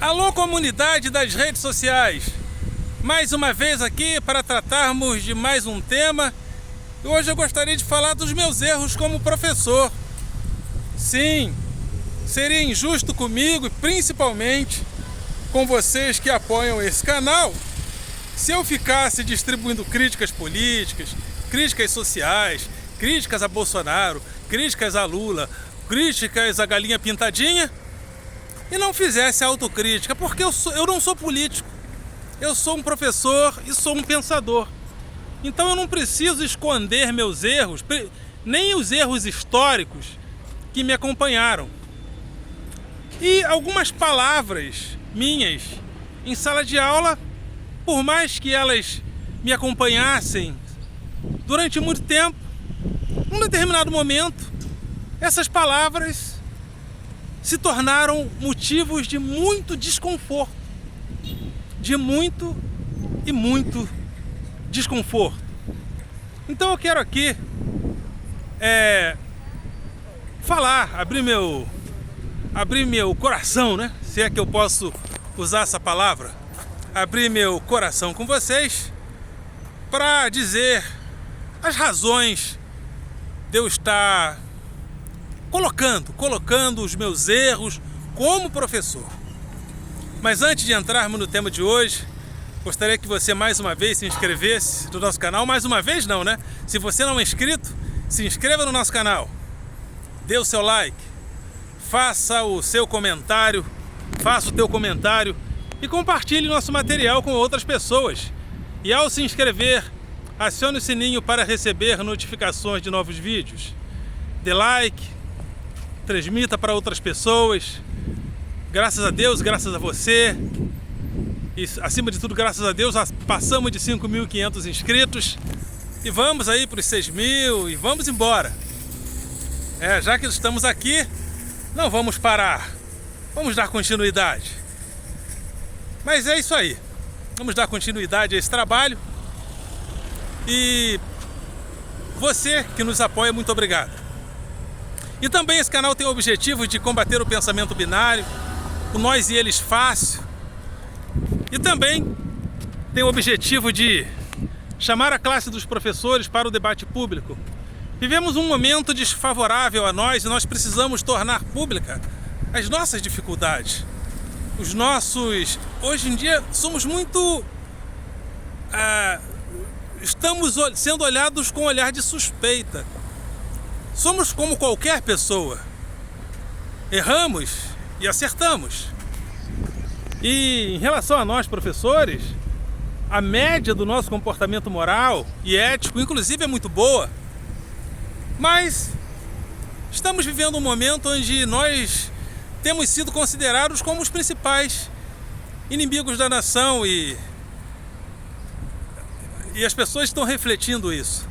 Alô, comunidade das redes sociais! Mais uma vez aqui para tratarmos de mais um tema. E hoje eu gostaria de falar dos meus erros como professor. Sim, seria injusto comigo e principalmente com vocês que apoiam esse canal se eu ficasse distribuindo críticas políticas, críticas sociais, críticas a Bolsonaro, críticas a Lula, críticas a galinha pintadinha e não fizesse autocrítica, porque eu não sou político, eu sou um professor e sou um pensador. Então eu não preciso esconder meus erros, nem os erros históricos que me acompanharam. E algumas palavras minhas em sala de aula, por mais que elas me acompanhassem durante muito tempo, num determinado momento, essas palavras se tornaram motivos de muito desconforto, de muito e muito desconforto. Então eu quero aqui falar, abrir meu coração, né? Se é que eu posso usar essa palavra, abrir meu coração com vocês para dizer as razões de eu estar colocando os meus erros como professor. Mas antes de entrarmos no tema de hoje, gostaria que você mais uma vez se inscrevesse no nosso canal. Mais uma vez não, né? Se você não é inscrito, se inscreva no nosso canal, dê o seu like, faça o seu comentário, faça o teu comentário e compartilhe nosso material com outras pessoas. E ao se inscrever, acione o sininho para receber notificações de novos vídeos. Dê like, transmita para outras pessoas. Graças a Deus, graças a você e acima de tudo, graças a Deus, passamos de 5.500 inscritos e vamos aí para os 6.000 e vamos embora. Já que estamos aqui, não vamos parar, vamos dar continuidade. Mas é isso aí, vamos dar continuidade a esse trabalho e você que nos apoia, muito obrigado. E também esse canal tem o objetivo de combater o pensamento binário, o nós e eles fácil. E também tem o objetivo de chamar a classe dos professores para o debate público. Vivemos um momento desfavorável a nós e nós precisamos tornar pública as nossas dificuldades. Hoje em dia somos muito... estamos sendo olhados com um olhar de suspeita. Somos como qualquer pessoa. Erramos e acertamos. E em relação a nós, professores, a média do nosso comportamento moral e ético, inclusive, é muito boa. Mas estamos vivendo um momento onde nós temos sido considerados como os principais inimigos da nação e as pessoas estão refletindo isso.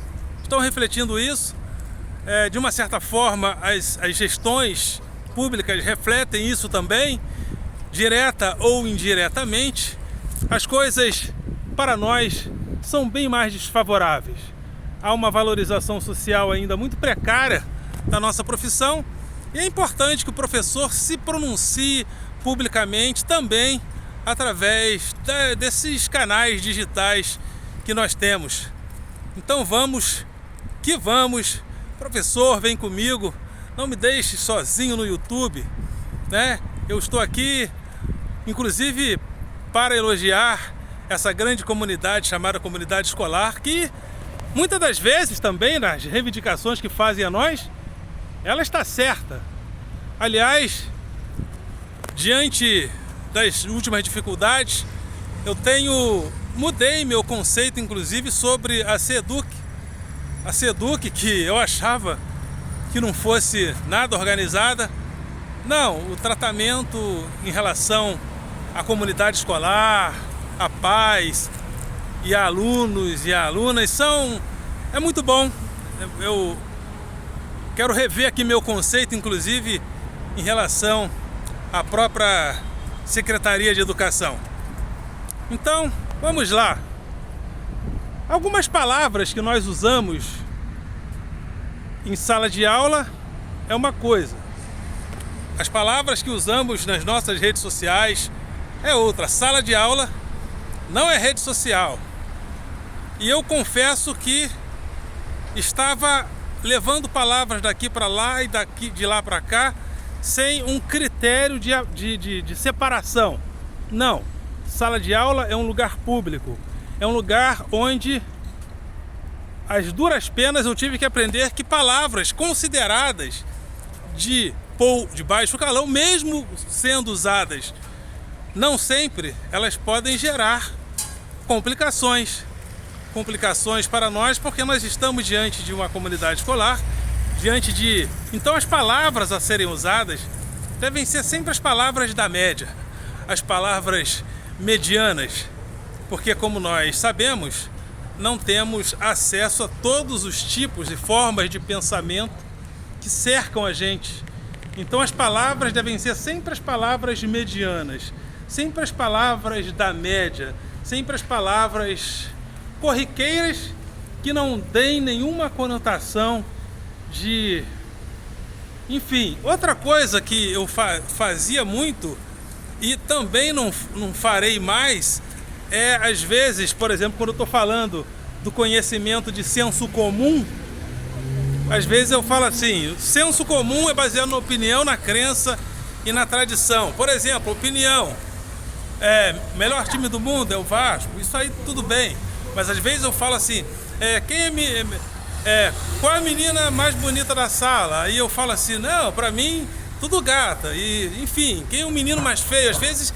De uma certa forma, as gestões públicas refletem isso também, direta ou indiretamente. As coisas para nós são bem mais desfavoráveis. Há uma valorização social ainda muito precária da nossa profissão e é importante que o professor se pronuncie publicamente também através desses canais digitais que nós temos. Então vamos que vamos. Professor, vem comigo, não me deixe sozinho no YouTube, né? Eu estou aqui, inclusive, para elogiar essa grande comunidade chamada comunidade escolar, que muitas das vezes também, nas reivindicações que fazem a nós, ela está certa. Aliás, diante das últimas dificuldades, eu mudei meu conceito, inclusive, sobre a SEDUC. A SEDUC, que eu achava que não fosse nada organizada. Não, o tratamento em relação à comunidade escolar, a pais e a alunos e a alunas é muito bom. Eu quero rever aqui meu conceito, inclusive, em relação à própria Secretaria de Educação. Então, vamos lá. Algumas palavras que nós usamos em sala de aula é uma coisa. As palavras que usamos nas nossas redes sociais, é outra. Sala de aula não é rede social. E eu confesso que estava levando palavras daqui para lá e de lá para cá sem um critério de separação. Não. Sala de aula é um lugar público. É um lugar onde, às duras penas, eu tive que aprender que palavras consideradas de baixo calão, mesmo sendo usadas não sempre, elas podem gerar complicações para nós, porque nós estamos diante de uma comunidade escolar, então as palavras a serem usadas devem ser sempre as palavras da média, as palavras medianas, porque, como nós sabemos, não temos acesso a todos os tipos e formas de pensamento que cercam a gente. Então as palavras devem ser sempre as palavras medianas, sempre as palavras da média, sempre as palavras corriqueiras que não deem nenhuma conotação de... Enfim, outra coisa que eu fazia muito e também não farei mais é, às vezes, por exemplo, quando eu estou falando do conhecimento de senso comum, às vezes eu falo assim: senso comum é baseado na opinião, na crença e na tradição. Por exemplo, opinião, melhor time do mundo é o Vasco, isso aí tudo bem. Mas às vezes eu falo assim, qual a menina mais bonita da sala? Aí eu falo assim, não, pra mim, tudo gata. E, enfim, quem é o menino mais feio? Às vezes,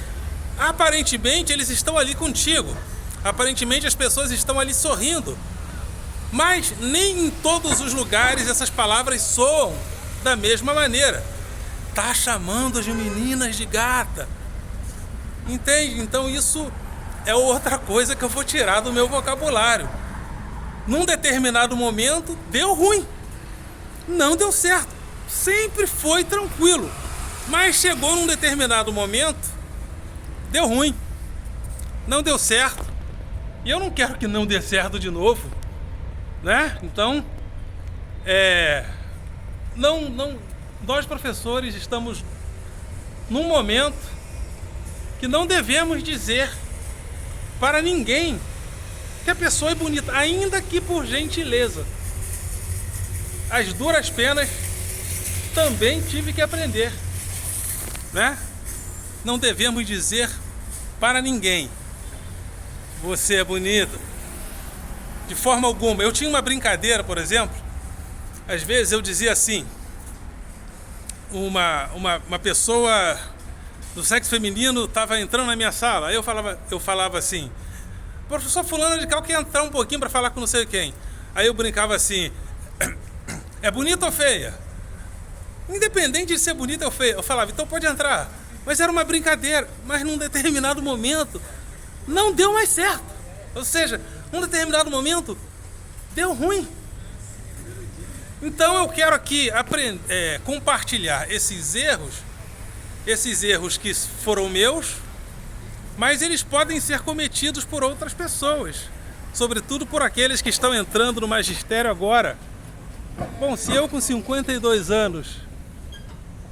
aparentemente, eles estão ali contigo. Aparentemente, as pessoas estão ali sorrindo. Mas nem em todos os lugares essas palavras soam da mesma maneira. Tá chamando as meninas de gata. Entende? Então isso é outra coisa que eu vou tirar do meu vocabulário. Num determinado momento, deu ruim. Não deu certo. Sempre foi tranquilo. Mas chegou num determinado momento, deu ruim. Não deu certo. E eu não quero que não dê certo de novo, né? Então, nós professores estamos num momento que não devemos dizer para ninguém que a pessoa é bonita, ainda que por gentileza. As duras penas também tive que aprender, né? Não devemos dizer para ninguém: você é bonita. De forma alguma. Eu tinha uma brincadeira, por exemplo. Às vezes eu dizia assim: uma pessoa do sexo feminino estava entrando na minha sala. Aí eu falava assim: professor fulano de tal quer entrar um pouquinho para falar com não sei quem. Aí eu brincava assim: é bonita ou feia? Independente de ser bonita ou feia, eu falava, então pode entrar. Mas era uma brincadeira. Mas num determinado momento não deu mais certo. Ou seja, num determinado momento deu ruim. Então eu quero aqui compartilhar esses erros que foram meus, mas eles podem ser cometidos por outras pessoas, sobretudo por aqueles que estão entrando no magistério agora. Bom, se eu com 52 anos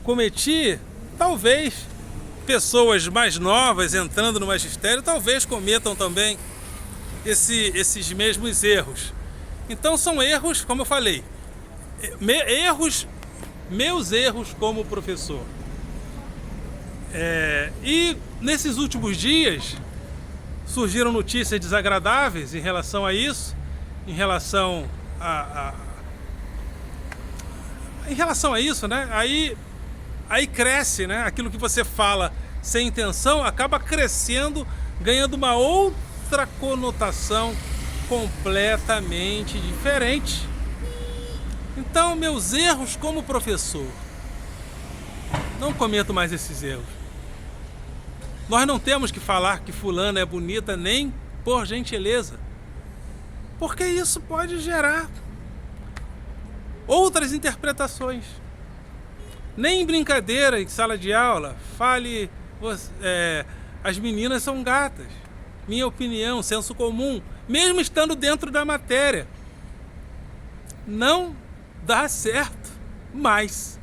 cometi, talvez pessoas mais novas entrando no magistério talvez cometam também esses mesmos erros. Então são erros, como eu falei, meus erros como professor. E nesses últimos dias surgiram notícias desagradáveis em relação a isso, em relação a isso, né? Aí cresce, né? Aquilo que você fala sem intenção acaba crescendo, ganhando uma outra conotação completamente diferente. Então, meus erros como professor, não cometo mais esses erros. Nós não temos que falar que fulana é bonita nem por gentileza, porque isso pode gerar outras interpretações. Nem em brincadeira, em sala de aula, fale, as meninas são gatas. Minha opinião, senso comum, mesmo estando dentro da matéria, não dá certo mais.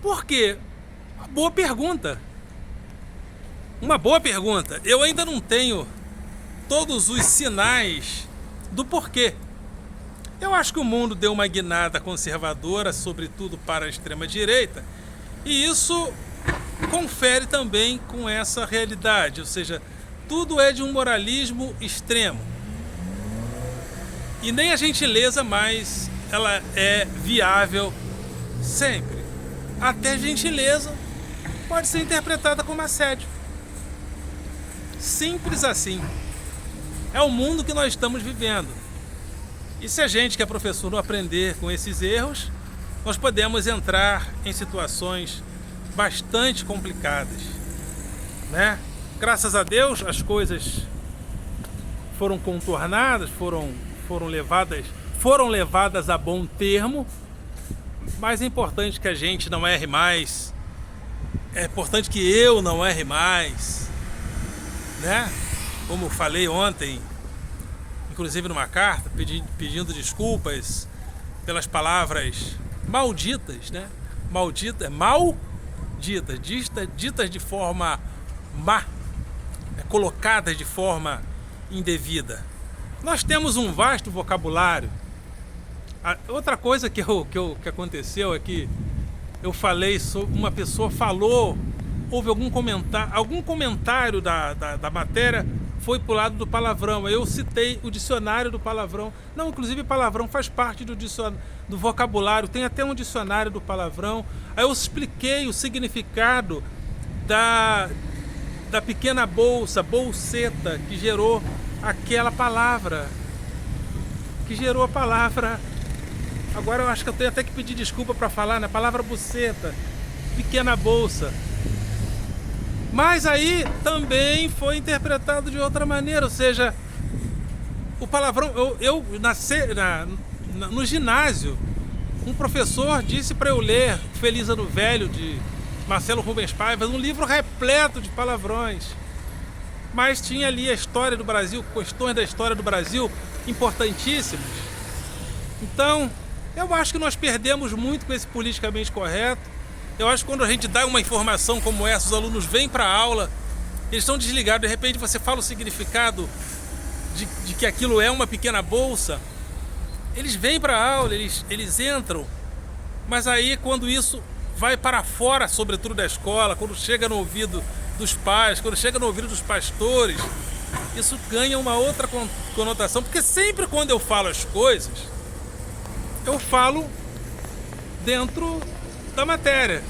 Por quê? Boa pergunta. Uma boa pergunta. Eu ainda não tenho todos os sinais do porquê. Eu acho que o mundo deu uma guinada conservadora, sobretudo para a extrema-direita, e isso confere também com essa realidade, ou seja, tudo é de um moralismo extremo. E nem a gentileza mais ela é viável sempre. Até gentileza pode ser interpretada como assédio. Simples assim. É o mundo que nós estamos vivendo. E se a gente, que é professor, não aprender com esses erros, nós podemos entrar em situações bastante complicadas, né? Graças a Deus as coisas foram contornadas, foram levadas a bom termo, mas é importante que a gente não erre mais, é importante que eu não erre mais, né? Como falei ontem, inclusive numa carta, pedindo desculpas pelas palavras malditas, né? Ditas de forma má, colocadas de forma indevida. Nós temos um vasto vocabulário. Outra coisa que aconteceu é que eu falei sobre, uma pessoa falou, houve algum comentário da matéria foi pro lado do palavrão. Eu citei o dicionário do palavrão. Não, inclusive palavrão faz parte do vocabulário, tem até um dicionário do palavrão. Aí eu expliquei o significado da pequena bolseta, que gerou aquela palavra. Agora eu acho que eu tenho até que pedir desculpa para falar, né? Palavra buceta, pequena bolsa. Mas aí também foi interpretado de outra maneira, ou seja, o palavrão... Eu nasci no ginásio, um professor disse para eu ler Feliz Ano Velho, de Marcelo Rubens Paiva, um livro repleto de palavrões. Mas tinha ali a história do Brasil, questões da história do Brasil importantíssimas. Então, eu acho que nós perdemos muito com esse politicamente correto. Eu acho que quando a gente dá uma informação como essa, os alunos vêm para a aula, eles estão desligados, de repente você fala o significado de que aquilo é uma pequena bolsa, eles vêm para a aula, eles entram, mas aí quando isso vai para fora, sobretudo da escola, quando chega no ouvido dos pais, quando chega no ouvido dos pastores, isso ganha uma outra conotação, porque sempre quando eu falo as coisas, eu falo dentro da matéria.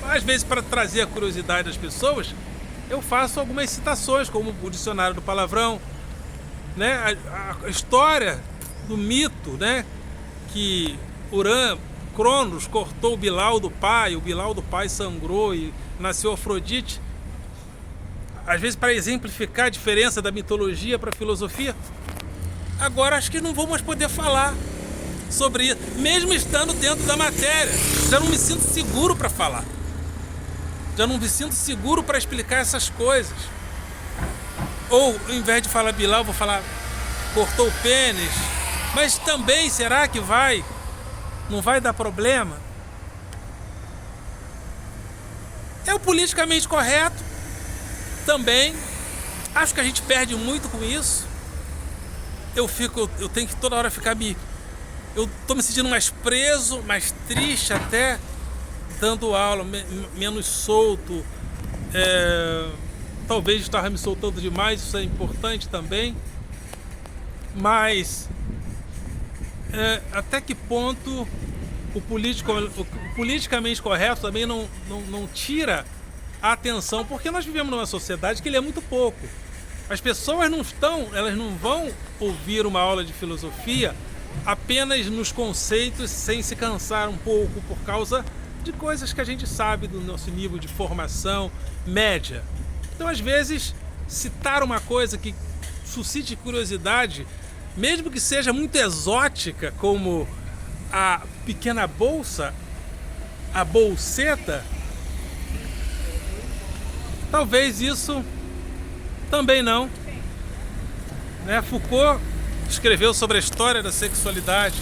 Às vezes, para trazer a curiosidade das pessoas, eu faço algumas citações, como o dicionário do palavrão, né? A história do mito, né? Que Cronos cortou o Bilal do pai sangrou e nasceu Afrodite. Às vezes, para exemplificar a diferença da mitologia para a filosofia. Agora acho que não vou mais poder falar sobre isso, mesmo estando dentro da matéria. Já não me sinto seguro para falar. Já não me sinto seguro para explicar essas coisas. Ou, ao invés de falar Bilal, vou falar cortou o pênis. Mas também, será que não vai dar problema? É o politicamente correto também. Acho que a gente perde muito com isso. Eu tenho que toda hora ficar eu tô me sentindo mais preso, mais triste até, dando aula, menos solto. Talvez estava me soltando demais, isso é importante também. Mas até que ponto o politicamente correto também não tira a atenção, porque nós vivemos numa sociedade que lê muito pouco. As pessoas elas não vão ouvir uma aula de filosofia apenas nos conceitos, sem se cansar um pouco por causa de coisas que a gente sabe do nosso nível de formação média. Então, às vezes, citar uma coisa que suscite curiosidade, mesmo que seja muito exótica, como a pequena bolsa, a bolseta, talvez isso também não. Né? Foucault escreveu sobre a história da sexualidade.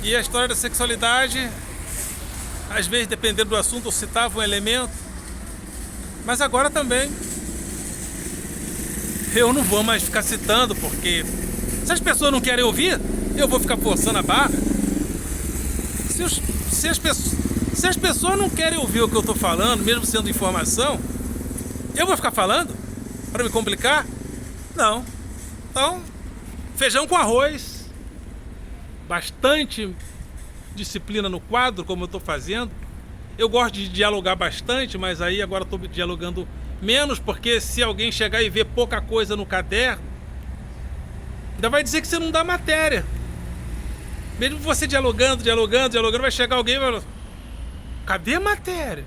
E a história da sexualidade, às vezes, dependendo do assunto, eu citava um elemento. Mas agora também eu não vou mais ficar citando, porque se as pessoas não querem ouvir, eu vou ficar forçando a barra. Se as pessoas não querem ouvir o que eu tô falando, mesmo sendo informação, eu vou ficar falando para me complicar? Não. Então, feijão com arroz, bastante disciplina no quadro, como eu tô fazendo. Eu gosto de dialogar bastante, mas aí agora estou dialogando menos, porque se alguém chegar e ver pouca coisa no caderno, ainda vai dizer que você não dá matéria. Mesmo você dialogando, vai chegar alguém e vai falar: cadê a matéria?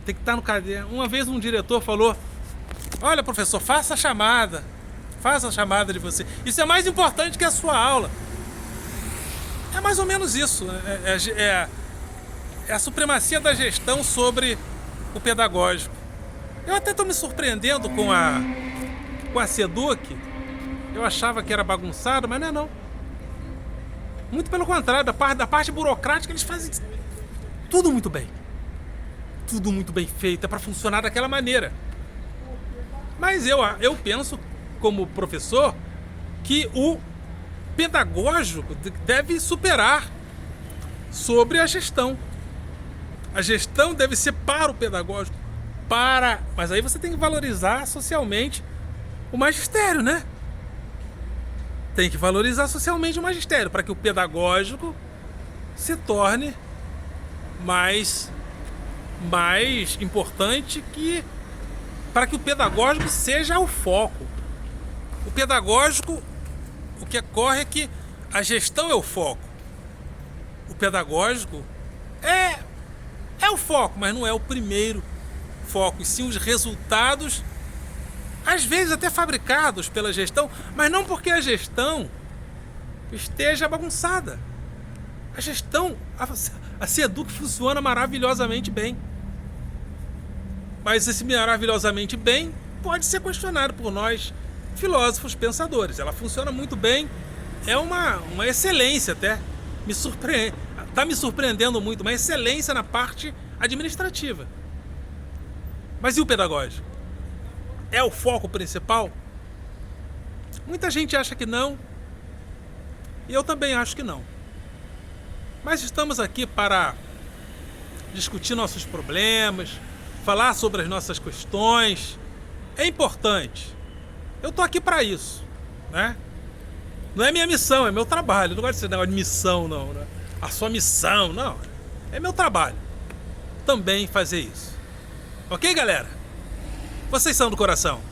Tem que estar no caderno. Uma vez um diretor falou: olha, professor, faça a chamada de você. Isso é mais importante que a sua aula. É mais ou menos isso. É a supremacia da gestão sobre o pedagógico. Eu até estou me surpreendendo com a SEDUC. Eu achava que era bagunçado, mas não é não. Muito pelo contrário, da parte burocrática eles fazem tudo muito bem. Tudo muito bem feito, é para funcionar daquela maneira. Mas eu penso, como professor, que o pedagógico deve superar sobre a gestão. A gestão deve ser para o pedagógico. Mas aí você tem que valorizar socialmente o magistério, né? Tem que valorizar socialmente o magistério para que o pedagógico se torne mais importante, para que o pedagógico seja o foco. O pedagógico, o que ocorre é que a gestão é o foco. O pedagógico é o foco, mas não é o primeiro foco, e sim os resultados, às vezes até fabricados pela gestão, mas não porque a gestão esteja bagunçada. A gestão, a SEDUC funciona maravilhosamente bem. Mas esse maravilhosamente bem pode ser questionado por nós, filósofos pensadores. Ela funciona muito bem, é uma excelência até. Está me surpreendendo muito, uma excelência na parte administrativa. Mas e o pedagógico? É o foco principal? Muita gente acha que não, e eu também acho que não. Mas estamos aqui para discutir nossos problemas, falar sobre as nossas questões. É importante. Eu estou aqui para isso, né? Não é minha missão, é meu trabalho. Eu não gosto de ser negócio de missão, não, né? A sua missão, não. É meu trabalho também fazer isso. Ok, galera? Vocês são do coração.